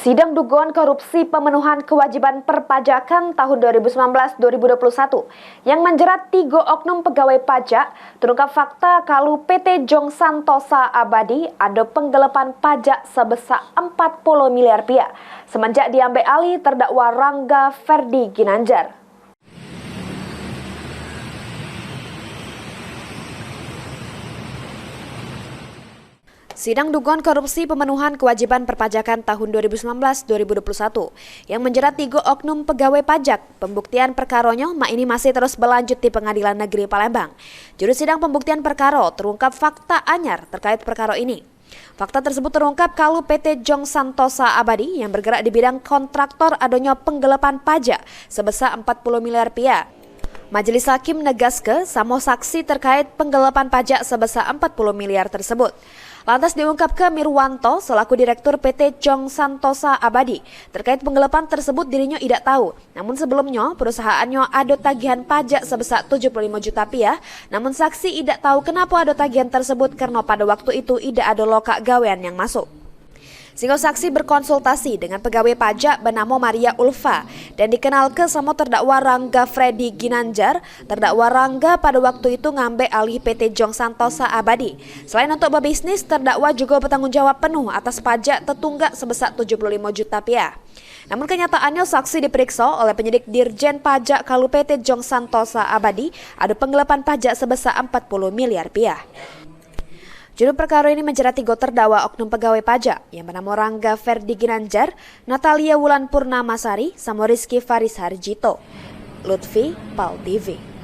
Sidang dugaan korupsi pemenuhan kewajiban perpajakan tahun 2019-2021 yang menjerat 3 oknum pegawai pajak terungkap fakta kalau PT Jong Santosa Abadi ada penggelapan pajak sebesar 40 miliar rupiah semenjak diambil alih terdakwa Rangga Ferdi Ginanjar. Sidang dugaan korupsi pemenuhan kewajiban perpajakan tahun 2019-2021 yang menjerat 3 oknum pegawai pajak. Pembuktian perkaronya ini masih terus berlanjut di Pengadilan Negeri Palembang. Juru sidang pembuktian perkara terungkap fakta anyar terkait perkara ini. Fakta tersebut terungkap kalau PT Jong Santosa Abadi yang bergerak di bidang kontraktor adanya penggelapan pajak sebesar 40 miliar rupiah. Majelis Hakim negaskan sama saksi terkait penggelapan pajak sebesar 40 miliar tersebut. Lantas diungkap ke Mirwanto selaku Direktur PT Jong Santosa Abadi. Terkait penggelapan tersebut dirinya tidak tahu. Namun sebelumnya perusahaannya ada tagihan pajak sebesar 75 juta rupiah. Namun saksi tidak tahu kenapa ada tagihan tersebut karena pada waktu itu tidak ada lokak gawean yang masuk. Sehingga saksi berkonsultasi dengan pegawai pajak bernama Maria Ulfa dan dikenal ke sama terdakwa Rangga Ferdi Ginanjar. Terdakwa Rangga pada waktu itu ngambil alih PT Jong Santosa Abadi. Selain untuk berbisnis, terdakwa juga bertanggung jawab penuh atas pajak tertunggak sebesar 75 juta rupiah. Namun kenyataannya saksi diperiksa oleh penyidik Dirjen Pajak kalau PT Jong Santosa Abadi ada penggelapan pajak sebesar 40 miliar rupiah. Juru perkara ini menjerat 3 terdakwa oknum pegawai pajak yang bernama Rangga Ferdi Ginanjar, Natalia Wulan Purnamasari, sama Rizky Faris Harjito. Lutfi, PAL TV.